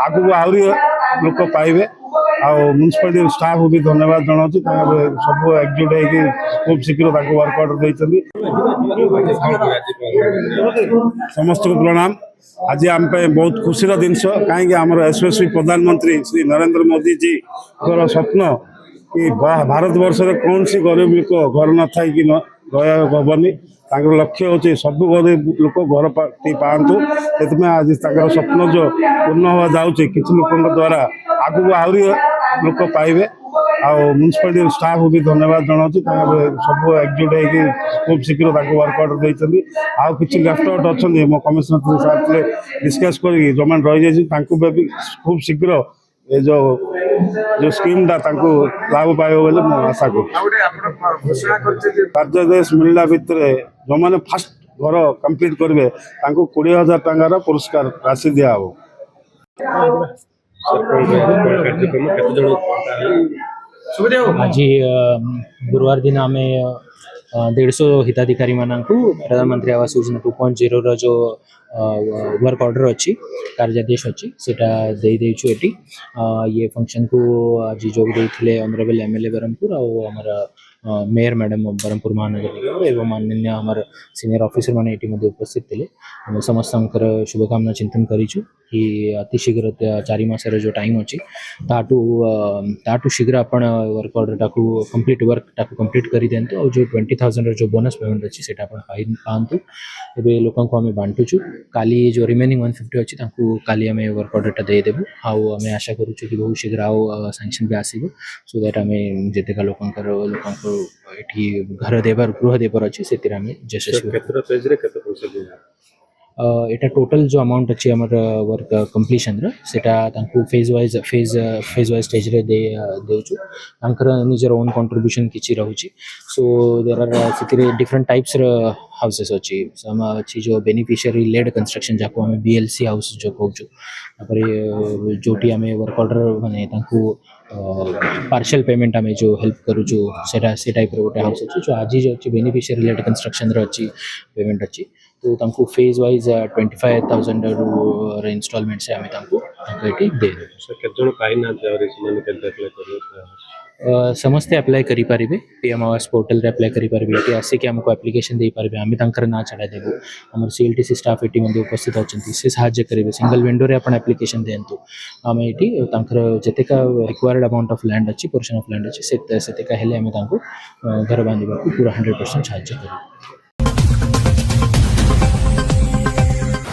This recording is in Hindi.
आगु आहरी लोक पाइबे म्यूनिसिपालिटी स्टाफ भी धन्यवाद जनाऊँ सब एकजुट होगी खूब शीघ्र वर्क ऑर्डर देते समस्त को प्रणाम। आज आम बहुत खुशी जिनस कहीं आमर यशस्वी प्रधानमंत्री श्री नरेंद्र मोदी जी स्वप्न कि भारत वर्ष में कौन सी गरीब लोक घर न था कि रही लक्ष्य हूँ सब गरीब लोक घर पातु से आज स्वप्न जो पूर्ण हवा जाऊँगी किसी लोक द्वारा आगू आहरी लोक पाइबे म्यूनिसिपालिटी स्टाफ भी धन्यवाद जनाऊँ सब एकजुट होगी खूब शीघ्र वर्क ऑर्डर देते आउ कि लेफ्ट आउट अच्छा मो कमिशनर सारे डिस्कस कर जो मैंने रही जाए खूब शीघ्र ये जो स्कीम टा लाभ पाइब बोले मुझे आशा करदेश मिलला भितर जो मैंने फास्ट घर कंप्लीट करेंगे 20,000 टंकार पुरस्कार राशि दिया आज गुरुवार दिन आम 150 हिताधिकारी मानक प्रधानमंत्री आवास योजना 2.0 जो वर्क ऑर्डर अच्छी कार्यादेश अच्छी सेटा दे देछु एटी ये फंक्शन को आज जोग देथिले ऑनरेबल एमएलए बरहमपुर और हमारा मेयर मैडम बरहमपुर महानगर निगम एवं माननीय आमर सीनियर ऑफिसर मैंने ये उपस्थित थे समस्त शुभकामना चिंतन करूँ कि अतिशीघ्र 4 मासर जो टाइम अच्छी ताटू शीघ्र आपण वर्क ऑर्डर टाकू कंप्लीट वर्क टाकू कंप्लीट कर दिंतु और जो 20,000 जो बोनस पेमेंट अच्छी से पातु ए लोक आम बांटुचु काली जो रिमेनिंग 150 अच्छी काली आम वर्क ऑर्डर देदेबू आम आशा करुचु कि बहुत शीघ्र आउ सैंक्शन भी आसो सो दैट आम जितेका लोक घर देवर गृह देवर अच्छी से यशस्वी एटा टोटल जो अमाउंट अच्छी आमर वर्क कंप्लीशन सेटा फेज वाइज स्टेज रे देउछु निजर ओन कंट्रीब्यूशन किछि रहउछि so there are city different types houses अच्छी सम अच्छी जो बेनिफिशियरी लेड कंस्ट्रक्शन जाको हमें बीएलसी हाउस जो कहूँ जोटी आम वर्क ऑर्डर माने पार्शियल पेमेंट आम जो हेल्प करूँ से टाइप गोटे हाउस अच्छी जो आज जो अच्छी बेनिफिशियरी लेड कंस्ट्रक्शन अच्छी पेमेंट अच्छी तो तांको फेज वाइज 25,000 इंस्टॉलमेंट से आम दे समस्ते अप्लाई करि पारिबे पीएम आवास पोर्टल रे अप्लाई करि पारिबे एटी आसिक हमको एप्लिकेशन दे पारिबे आमी तांकर ना चढ़ा देबो हमर सीएलटीसी स्टाफ एटी मध्ये उपस्थित अछंती से सहाय्य करिवे सिंगल विंडो रे आपण एप्लिकेशन देंतु आमे एटी तांकर जतेका रिक्वायर्ड अमाउंट ऑफ लैंड अछि पोर्शन ऑफ लैंड अछि सेतेका हेले आमे तांको घर बांधिबा पूरा 100% सहाय्य करिबे।